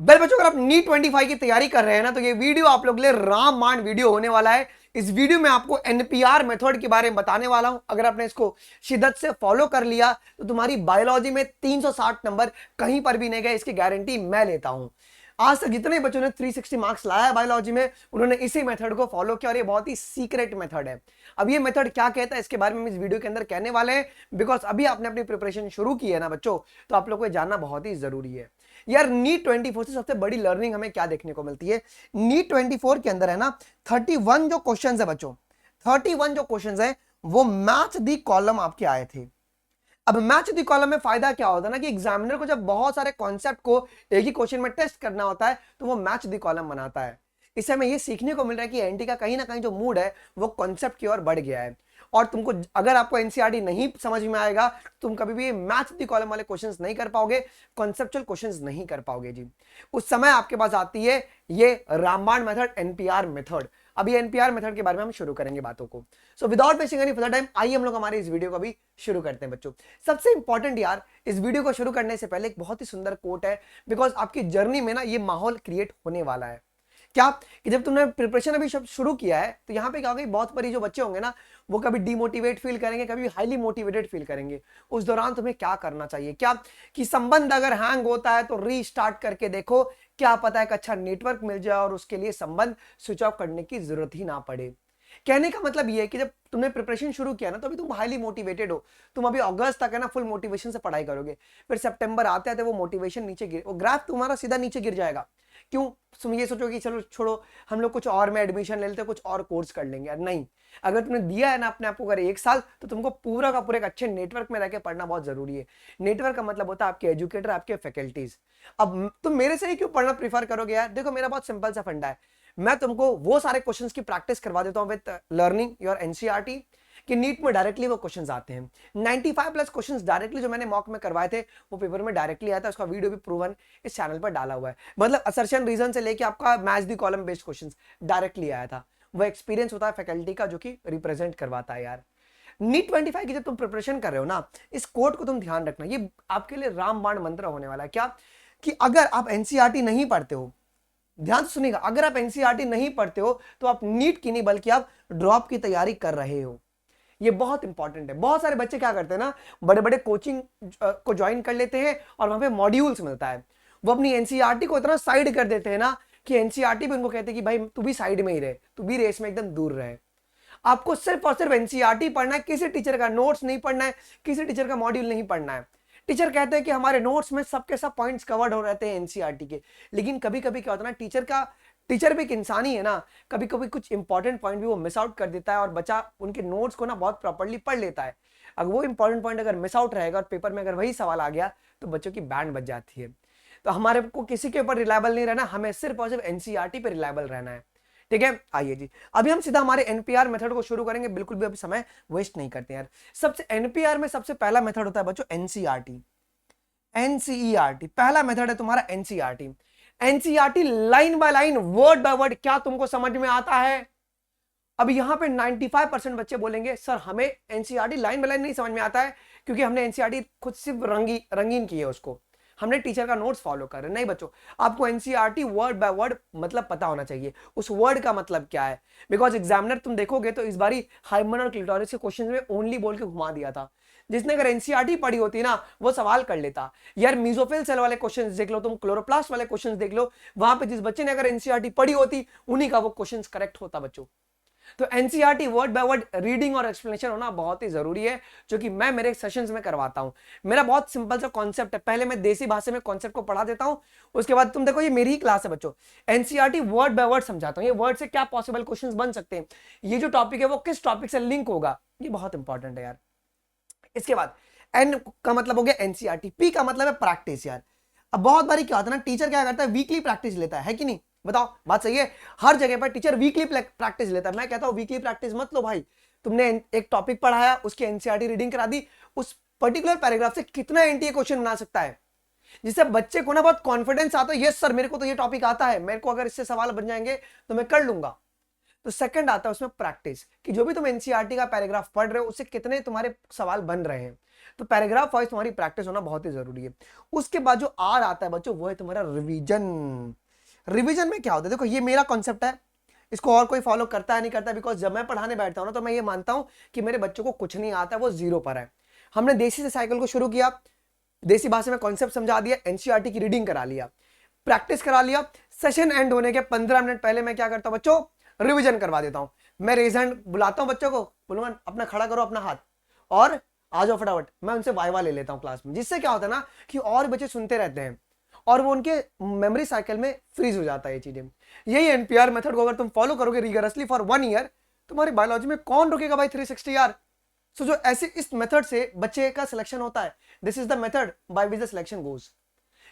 Well बच्चों, अगर आप नीट 25 की तैयारी कर रहे हैं ना, तो ये वीडियो आप लोग के लिए रामबाण वीडियो होने वाला है। इस वीडियो में आपको एनपीआर मेथड के बारे में बताने वाला हूं। अगर आपने इसको शिद्दत से फॉलो कर लिया तो तुम्हारी बायोलॉजी में 360 नंबर कहीं पर भी नहीं गए, इसकी गारंटी मैं लेता हूं। आज तक जितने बच्चों ने 360 मार्क्स लाया है बायोलॉजी में, उन्होंने इसी मेथड को फॉलो किया और ये बहुत ही सीक्रेट मेथड है। अब ये मेथड क्या कहता है इसके बारे में हम इस वीडियो के अंदर कहने वाले हैं, बिकॉज अभी आपने अपनी प्रिपरेशन शुरू की है ना बच्चों, तो आप लोग को जानना बहुत ही जरूरी है। यार नीट 24 से सबसे बड़ी लर्निंग हमें क्या देखने को मिलती है? नीट 24 के अंदर है ना 31 जो क्वेश्चंस है बच्चों, 31 जो क्वेश्चंस है वो मैच दी कॉलम आपके आए थे। अब मैच दी कॉलम में फायदा क्या होता है ना कि एग्जामिनर को जब बहुत सारे कॉन्सेप्ट को एक ही क्वेश्चन में टेस्ट करना होता है तो वो मैच दी कॉलम बनाता है। इससे हमें ये सीखने को मिल रहा है कि एनटी का कहीं ना कहीं जो मूड है वो कॉन्सेप्ट की ओर बढ़ गया है। और तुमको अगर आपको एनसीईआरटी नहीं समझ में आएगा, तुम कभी भी मैच दी कॉलम वाले क्वेश्चंस नहीं कर पाओगे, कॉन्सेप्चुअल क्वेश्चंस नहीं कर पाओगे जी। उस समय आपके पास आती है ये रामबाण मेथड, एनपीआर मेथड। अभी एनपीआर मेथड के बारे में हम शुरू करेंगे बातों को। So without wasting any further time, आइए हम लोग हमारे इस वीडियो को भी शुरू करते हैं बच्चों। सबसे इंपॉर्टेंट यार, इस वीडियो को शुरू करने से पहले एक बहुत ही सुंदर कोट है, बिकॉज आपकी जर्नी में ना ये माहौल क्रिएट होने वाला है। क्या कि जब तुमने प्रिपरेशन अभी शुरू किया है तो यहाँ पे क्या होगा, बहुत बड़ी जो बच्चे होंगे ना, वो कभी डिमोटिवेट फील करेंगे, कभी हाईली मोटिवेटेड फील करेंगे। उस दौरान तुम्हें क्या करना चाहिए? क्या कि संबंध अगर हैंग होता है तो रीस्टार्ट करके देखो, क्या पता है एक अच्छा नेटवर्क मिल जाए और उसके लिए संबंध स्विच ऑफ करने की जरूरत ही ना पड़े। कहने का मतलब ये है कि जब तुमने प्रिपरेशन शुरू किया ना, तो अभी तुम हाईली मोटिवेटेड हो, तुम अभी अगस्त तक है ना फुल मोटिवेशन से पढ़ाई करोगे, फिर सितंबर आते आते वो मोटिवेशन नीचे गिर, वो ग्राफ तुम्हारा सीधा नीचे गिर जाएगा। क्यों? तुम ये सोचो कि चलो छोड़ो, हम लोग कुछ और में एडमिशन ले लेते, कुछ और कोर्स कर लेंगे। यार नहीं, अगर तुमने दिया है ना अपने आप को अगर 1 साल, तो तुमको पूरा का पूरा एक अच्छे नेटवर्क में रहकर पढ़ना बहुत जरूरी है। नेटवर्क का मतलब होता है आपके एजुकेटर, आपके फैकल्टीज। अब तुम मेरे से ही क्यों पढ़ना प्रीफर करोगे यार? देखो मेरा बहुत सिंपल सा फंडा है, मैं तुमको वो सारे क्वेश्चंस की प्रैक्टिस करवा देता हूं विद लर्निंग योर एनसीईआरटी, कि नीट में डायरेक्टली वो क्वेश्चंस आते हैं। 95 प्लस क्वेश्चंस डायरेक्टली जो मैंने मॉक में करवाए थे वो पेपर में डायरेक्टली आया था। उसका वीडियो भी प्रूवन इस चैनल पर डाला हुआ है। मतलब असर्शन रीजन से लेके आपका match the column based questions directly आया था। वो एक्सपीरियंस होता है फैकल्टी का जो कि रिप्रेजेंट करवाता है यार। नीट 25 की जब तुम प्रिपरेशन कर रहे हो ना, इस कोड को तुम ध्यान रखना, ये आपके लिए रामबाण मंत्र होने वाला है। क्या कि अगर आप एनसीईआरटी नहीं पढ़ते हो, ध्यान से सुनिएगा, अगर आप एनसीईआरटी नहीं पढ़ते हो तो आप नीट की नहीं बल्कि आप ड्रॉप की तैयारी कर रहे हो। ये बहुत इंपॉर्टेंट है। बहुत सारे बच्चे क्या करते हैं ना, बड़े बड़े कोचिंग को ज्वाइन कर लेते हैं और वहां पे मॉड्यूल्स मिलता है, वो अपनी एनसीईआरटी को इतना साइड कर देते हैं ना कि एनसीईआरटी भी उनको कहते हैं कि भाई तू भी साइड में ही रहे, तू भी रेस में एकदम दूर रहे। आपको सिर्फ और सिर्फ एनसीईआरटी पढ़ना है, किसी टीचर का नोट्स नहीं पढ़ना है, किसी टीचर का मॉड्यूल नहीं पढ़ना है। टीचर कहते हैं कि हमारे नोट्स में सबके सब पॉइंट्स कवर्ड हो रहते हैं एनसीईआरटी के, लेकिन कभी कभी क्या होता है ना, टीचर भी एक इंसान ही है ना, कभी कभी कुछ इंपॉर्टेंट पॉइंट भी वो मिस आउट कर देता है और बच्चा उनके नोट्स को ना बहुत प्रॉपर्ली पढ़ लेता है। अगर वो इंपॉर्टेंट पॉइंट अगर मिस आउट रहेगा और पेपर में अगर वही सवाल आ गया तो बच्चों की बैंड बच जाती है। तो हमारे को किसी के ऊपर रिलायबल नहीं रहना, हमें सिर्फ और सिर्फ एनसीईआरटी पे रिलायबल रहना है। ठीक है, आइए जी, अभी हम सीधा हमारे एनपीआर मेथड को शुरू करेंगे। बिल्कुल भी अभी समय वेस्ट नहीं करते यार। सबसे एनपीआर में सबसे पहला मेथड होता है बच्चों एनसीईआरटी। एनसीईआरटी पहला मेथड है तुम्हारा NCERT. NCERT line by line, word by word, क्या तुमको समझ में आता है? अब यहां पे 95% बच्चे बोलेंगे सर हमें एनसीईआरटी लाइन बाय लाइन नहीं समझ में आता है, क्योंकि हमने एनसीईआरटी खुद सिर्फ रंगीन की है, उसको हमने टीचर का नोट्स फॉलो कर रहे। नहीं बच्चों, आपको एनसीईआरटी वर्ड बाय वर्ड मतलब पता होना चाहिए, उस वर्ड का मतलब क्या है। बिकॉज एग्जामिनर तुम देखोगे तो इस बारी हाइमन और क्लिटोरिस के क्वेश्चन में ओनली बोल के घुमा दिया था। जिसने अगर एनसीईआरटी पढ़ी होती ना, वो सवाल कर लेता। यार मीजोफिल सेल वाले क्वेश्चंस देख लो, तुम क्लोरोप्लास्ट वाले क्वेश्चंस देख लो, वहां पे जिस बच्चे ने अगर एनसीईआरटी पढ़ी होती उन्हीं का वो क्वेश्चंस करेक्ट होता बच्चों। तो NCERT word by word reading और एक्सप्लेनेशन होना बहुत ही जरूरी है, जो कि मैं मेरे सेशंस में करवाता हूं। मेरा बहुत सिंपल सा कॉन्सेप्ट है, पहले मैं देसी भाषा में कॉन्सेप्ट को पढ़ा देता हूं, उसके बाद तुम देखो ये मेरी ही क्लास है बच्चों, एनसीईआरटी वर्ड बाय वर्ड समझाता हूं, ये वर्ड से क्या पॉसिबल क्वेश्चंस बन सकते हैं, ये जो टॉपिक है वो किस टॉपिक से लिंक होगा, ये बहुत इंपॉर्टेंट है यार। इसके बाद एन का मतलब हो गया एनसीईआरटी, पी का मतलब है प्रैक्टिस यार। अब बहुत बारी क्या होता है ना, टीचर क्या करता है, वीकली प्रैक्टिस लेता है कि नहीं? बताओ, बात सही है? हर जगह पर टीचर वीकली प्रैक्टिस लेता है। मैं कहता हूं वीकली प्रैक्टिस मत लो भाई। तुमने एक टॉपिक पढ़ाया, उसकी एनसीईआरटी रीडिंग करा दी, उस पर्टिकुलर पैराग्राफ से कितना एनटीए क्वेश्चन बना सकता है, जिससे बच्चे को ना बहुत कॉन्फिडेंस आता है, यस सर मेरे को तो ये टॉपिक आता है, मेरे को अगर इससे सवाल बन जाएंगे तो मैं कर लूंगा। तो सेकंड आता है उसमें प्रैक्टिस, कि जो भी तुम एनसीईआरटी का पैराग्राफ पढ़ रहे हो उससे कितने तुम्हारे सवाल बन रहे हैं। तो पैराग्राफ वाइज तुम्हारी प्रैक्टिस होना बहुत ही जरूरी है। उसके बाद जो आर आता है बच्चों, वो है तुम्हारा रिवीजन। रिवीजन में क्या होता है, देखो ये मेरा कॉन्सेप्ट है, इसको और कोई फॉलो करता है नहीं करता, बिकॉज जब मैं पढ़ाने बैठता हूं ना तो मैं ये मानता हूं कि मेरे बच्चों को कुछ नहीं आता, वो जीरो पर है। हमने देसी से साइकिल को शुरू किया, देसी भाषा में कॉन्सेप्ट समझा दिया, एनसीईआरटी की रीडिंग करा लिया, प्रैक्टिस करा लिया। सेशन एंड होने के 15 मिनट पहले मैं क्या करता हूं बच्चों, रिवीजन करवा देता हूं। मैं रेज हैंड बुलाता हूं बच्चों को, बोलूंगा अपना खड़ा करो अपना हाथ और आ जाओ फटाफट, मैं उनसे वाइवा ले लेता हूं क्लास में। जिससे क्या होता है ना कि और बच्चे सुनते रहते हैं और वो उनके मेमोरी साइकिल में फ्रीज हो जाता है ये चीजें। यही एनपीआर मेथड को अगर तुम फॉलो करोगे रिगरसली फॉर 1 ईयर, तुम्हारी बायोलॉजी में कौन रुकेगा भाई 360 यार। सो जो ऐसे इस मेथड से बच्चे का सिलेक्शन होता है, this is the method by which the selection goes.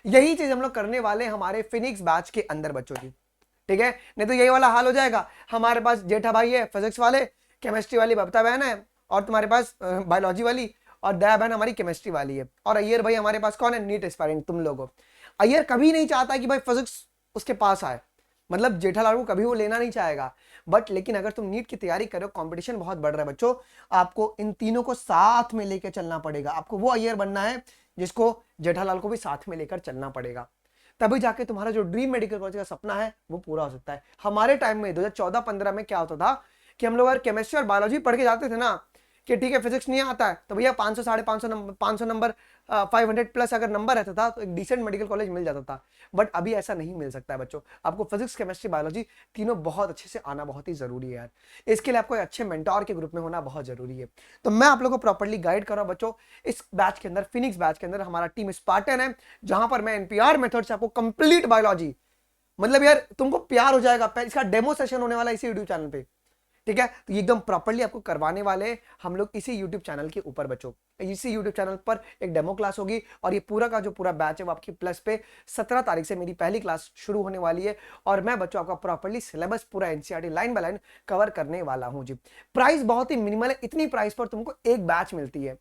यही चीज हम लोग करने वाले हमारे फिनिक्स बैच के अंदर बच्चों की, ठीक है। नहीं तो यही वाला हाल हो जाएगा, हमारे पास जेठा भाई है फिजिक्स वाले, केमिस्ट्री वाली बबता बहन है, और तुम्हारे पास बायोलॉजी वाली, और दया बहन हमारी केमिस्ट्री वाली है, और अय्यर भाई हमारे पास कौन है, नीट एस्पायरेंट तुम लोगों। अय्यर कभी नहीं चाहता कि भाई फिजिक्स उसके पास आए, मतलब जेठालाल को कभी वो लेना नहीं चाहेगा। बट लेकिन अगर तुम नीट की तैयारी करो, कंपटीशन बहुत बढ़ रहा है बच्चों, आपको इन तीनों को साथ में लेकर चलना पड़ेगा। आपको वो अय्यर बनना है जिसको जेठालाल को भी साथ में लेकर चलना पड़ेगा, तभी जाके तुम्हारा जो ड्रीम मेडिकल कॉलेज का सपना है वो पूरा हो सकता है। हमारे टाइम में 2014-15 में क्या होता था कि हम लोग अगर केमिस्ट्री और बायोलॉजी पढ़ के जाते थे ना कि ठीक है फिजिक्स नहीं आता है तो भैया 500 550 नंबर 500 प्लस अगर नंबर रहता था तो एक डिसेंट मेडिकल कॉलेज मिल जाता था। बट अभी ऐसा नहीं मिल सकता है बच्चों, आपको फिजिक्स केमिस्ट्री बायोलॉजी तीनों बहुत अच्छे से आना बहुत ही जरूरी है यार। इसके लिए आपको एक अच्छे मेंटोर के ग्रुप में होना बहुत जरूरी है। तो मैं आप लोगों को प्रॉपर्ली गाइड कर रहा हूं बच्चों। इस बैच के अंदर, फिनिक्स बैच के अंदर हमारा टीम स्पार्टन है, जहां पर मैं एनपीआर मेथड से आपको कंप्लीट बायोलॉजी, मतलब यार तुमको प्यार हो जाएगा। इसका डेमो सेशन होने वाला है इसी यूट्यूब चैनल पे, ठीक है। तो ये एकदम प्रॉपर्ली आपको करवाने वाले हम लोग इसी YouTube चैनल के ऊपर बच्चों। इसी YouTube चैनल पर एक डेमो क्लास होगी और ये पूरा का जो पूरा बैच है वो आपकी प्लस पे 17 तारीख से मेरी पहली क्लास शुरू होने वाली है। और मैं बच्चों आपका प्रॉपर्ली सिलेबस पूरा NCERT line by line cover करने वाला हूं जी। प्राइस बहुत ही मिनिमल है, इतनी प्राइस पर तुमको एक बैच मिलती है।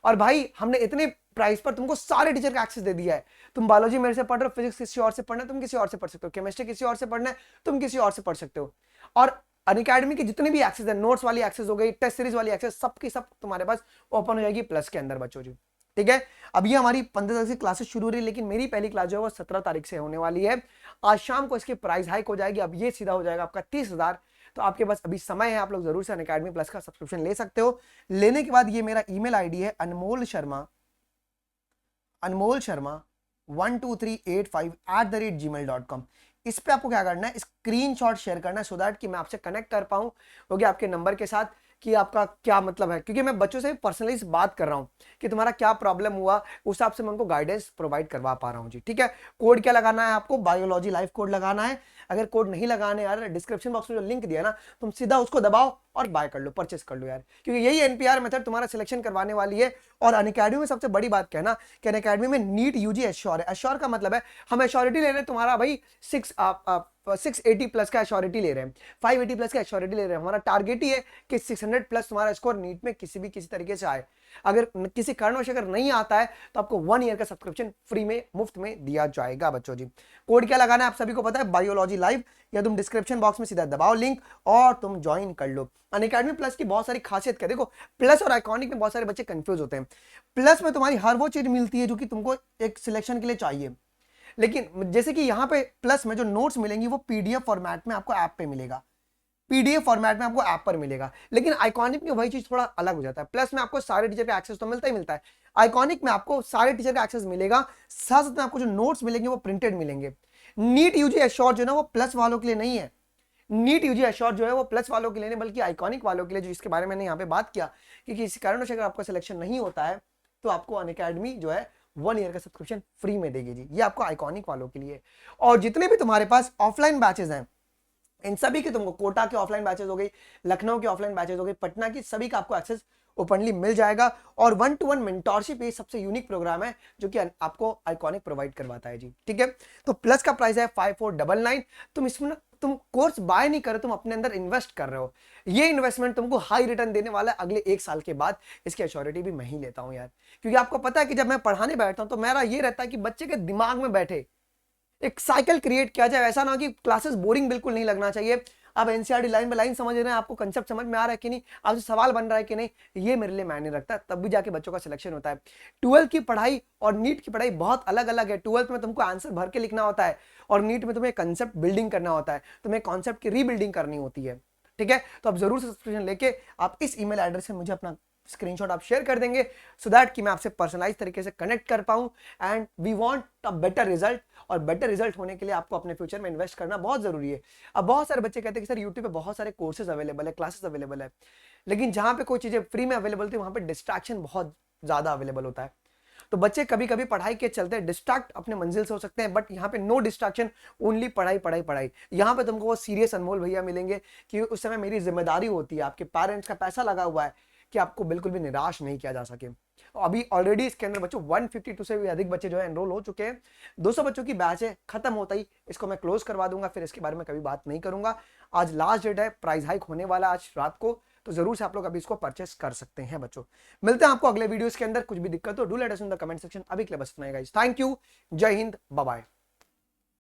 और भाई हमने इतने प्राइस पर तुमको सारे टीचर का एक्सेस दे दिया है। तुम बायोलॉजी मेरे से पढ़ रहे हो, फिजिक्स किसी और से पढ़ना है तुम किसी और से पढ़ सकते हो, केमिस्ट्री किसी और से पढ़ना है तुम किसी और से पढ़ सकते हो। और अनअकैडमी के जितने भी एक्सेस है, नोट्स वाली एक्सेस हो गई, टेस्ट सीरीज वाली एक्सेस, सब की सब तुम्हारे पास ओपन हो जाएगी प्लस के अंदर बच्चों जी, ठीक है। अब ये हमारी 15 तारीख से क्लासेस शुरू हो रही है, लेकिन मेरी पहली क्लास जो है वो 17 तारीख से होने वाली है। आज शाम को इसकी प्राइस हाइक हो जाएगी, अब ये सीधा हो जाएगा आपका 30,000। तो आपके पास अभी समय है, आप लोग जरूर से अनअकैडमी प्लस का सब्सक्रिप्शन ले सकते हो। लेने के बाद ये मेरा ईमेल आईडी है अनमोल शर्मा 12385@gmail.com। इस पे आपको क्या करना है, स्क्रीनशॉट शेयर करना है, सो दैट कि मैं आपसे कनेक्ट कर पाऊं क्योंकि आपके नंबर के साथ कि आपका क्या मतलब है, क्योंकि मैं बच्चों से पर्सनली बात कर रहा हूं कि तुम्हारा क्या प्रॉब्लम हुआ, उस हिसाब से मैं उनको गाइडेंस प्रोवाइड करवा पा रहा हूं जी, ठीक है। कोड क्या लगाना है आपको, बायोलॉजी लाइफ कोड लगाना है। अगर कोड नहीं लगाने यार, डिस्क्रिप्शन बॉक्स में जो लिंक दिया ना तुम सीधा उसको दबाओ और बाय कर लो, परचेस कर लो यार, क्योंकि यही एनपीआर मेथड तुम्हारा सिलेक्शन करवाने वाली है। और अनअकैडमी में सबसे बड़ी बात कहना कि अनअकैडमी में नीट यूजी एश्योर है। एश्योर का मतलब है हम एश्योरिटी ले रहे हैं तुम्हारा भाई 680 प्लस का एश्योरिटी ले रहे हैं, 580 प्लस का एश्योरिटी ले रहे हैं। हमारा टारगेट ही है कि 600 प्लस तुम्हारा स्कोर नीट में किसी तरीके से आए। अगर किसी कारणवश अगर नहीं आता है तो आपको 1 ईयर का सब्सक्रिप्शन फ्री में मुफ्त में दिया जाएगा बच्चों जी। कोड क्या लगाना है आप सभी को पता है, बायोलॉजी लाइव, या तुम डिस्क्रिप्शन बॉक्स में सीधा दबाओ लिंक और तुम ज्वाइन कर लो। अनअकैडमी प्लस की बहुत सारी खासियत क्या, देखो प्लस और आइकॉनिक में बहुत सारे बच्चे कंफ्यूज होते हैं। प्लस में तुम्हारी हर वो चीज मिलती है जो कि तुमको एक सिलेक्शन के लिए चाहिए, लेकिन जैसे कि यहाँ पे प्लस में जो नोट्स मिलेंगी वो पीडीएफ फॉर्मेट में आपको ऐप पे मिलेगा, पीडीएफ फॉर्मेट में आपको ऐप पर मिलेगा। लेकिन आइकॉनिक में वही चीज थोड़ा अलग हो जाता है। प्लस में आपको सारे टीचर का एक्सेस तो मिलता ही मिलता है, आइकॉनिक में आपको सारे टीचर का एक्सेस मिलेगा, साथ साथ में आपको जो नोट्स मिलेंगे वो प्रिंटेड मिलेंगे। नीट यूजी एश्योर जो है ना वो प्लस वालों के लिए नहीं है, नीट यूजी एश्योर जो है वो प्लस वालों के लिए नहीं बल्कि आइकॉनिक वालों के लिए, जो इसके बारे में मैंने यहाँ पे बात किया कि किसी कारण से अगर आपका सिलेक्शन नहीं होता है तो आपको अनअकैडमी जो है 1 ईयर का सब्सक्रिप्शन फ्री में देगी जी। ये आपको आइकॉनिक वालों के लिए। और जितने भी तुम्हारे पास ऑफलाइन बैचेस हैं इन सभी के तुमको, कोटा के ऑफलाइन बैचेस हो गई, लखनऊ के ऑफलाइन बैचेस हो गई, पटना की, सभी का आपको एक्सेस ओपनली मिल जाएगा। और 1-to-1 मेंटोरशिप ये सबसे यूनिक प्रोग्राम है जो कि आपको आइकॉनिक प्रोवाइड करवाता है जी, ठीक है। तो प्लस का प्राइस है 5499। तुम इसमें ना तुम कोर्स बाय नहीं कर रहे, तुम अपने अंदर इन्वेस्ट कर रहे हो। ये इन्वेस्टमेंट तुमको हाई रिटर्न देने वाला है अगले 1 साल के बाद। इसकी एश्योरिटी भी मैं ही लेता हूं यार, क्योंकि आपको पता है कि जब मैं पढ़ाने बैठता हूं तो मेरा ये रहता है कि बच्चे के दिमाग में बैठे एक साइकिल क्रिएट किया जाए, ऐसा ना कि क्लासेस बोरिंग बिल्कुल नहीं लगना चाहिए। आप एनसीईआरटी लाइन बाय लाइन समझ रहे हैं, आपको कंसेप्ट समझ में आ रहा है कि नहीं, आपसे सवाल बन रहा है कि नहीं, ये मेरे लिए मायने रखता है, तब भी जाके बच्चों का सिलेक्शन होता है। 12 की पढ़ाई और नीट की पढ़ाई बहुत अलग अलग है। 12th में तुमको आंसर भर के लिखना होता है और नीट में तुम्हें कंसेप्ट बिल्डिंग करना होता है, तुम्हें कॉन्सेप्ट की रीबिल्डिंग करनी होती है। ठीक है, तो आप जरूर सब्सक्रिप्शन लेके आप इस ईमेल एड्रेस से मुझे अपना स्क्रीनशॉट आप शेयर कर देंगे, सो दैट कि मैं आपसे पर्सनलाइज तरीके से कनेक्ट कर पाऊं। And we want a better result, और बेटर रिजल्ट होने के लिए आपको अपने फ्यूचर में इन्वेस्ट करना बहुत जरूरी है। अब बहुत सारे बच्चे कहते हैं कि सर यूट्यूब पे बहुत सारे कोर्सेज अवेलेबल है, क्लासेस अवेलेबल है, लेकिन जहां पे कोई चीजें फ्री में अवेलेबल थी वहां पे डिस्ट्रैक्शन बहुत ज्यादा अवेलेबल होता है। तो बच्चे कभी कभी पढ़ाई के चलते डिस्ट्रैक्ट अपने मंजिल से हो सकते हैं, बट यहाँ पे नो डिस्ट्रैक्शन, ओनली पढ़ाई पढ़ाई पढ़ाई। यहाँ पे तुमको वो सीरियस अनमोल भैया मिलेंगे कि उस समय मेरी जिम्मेदारी होती है, आपके पेरेंट्स का पैसा लगा हुआ है कि आपको बिल्कुल भी निराश नहीं किया जा सके। अभी ऑलरेडी इसके अंदर बच्चों 152 से भी अधिक बच्चे जो है एनरोल हो चुके हैं। 200 बच्चों की बैच है, खत्म होता ही इसको मैं क्लोज करवा दूंगा, फिर इसके बारे में कभी बात नहीं करूंगा। आज लास्ट डेट है, प्राइस हाइक होने वाला आज रात को, तो जरूर से आप लोग अभी इसको परचेस कर सकते हैं बच्चों। मिलते हैं आपको अगले वीडियोस के अंदर, कुछ भी दिक्कत हो do let us in the comment section. अभी के लिए बस इतना ही गाइस, थैंक यू, जय हिंद, बाय बाय।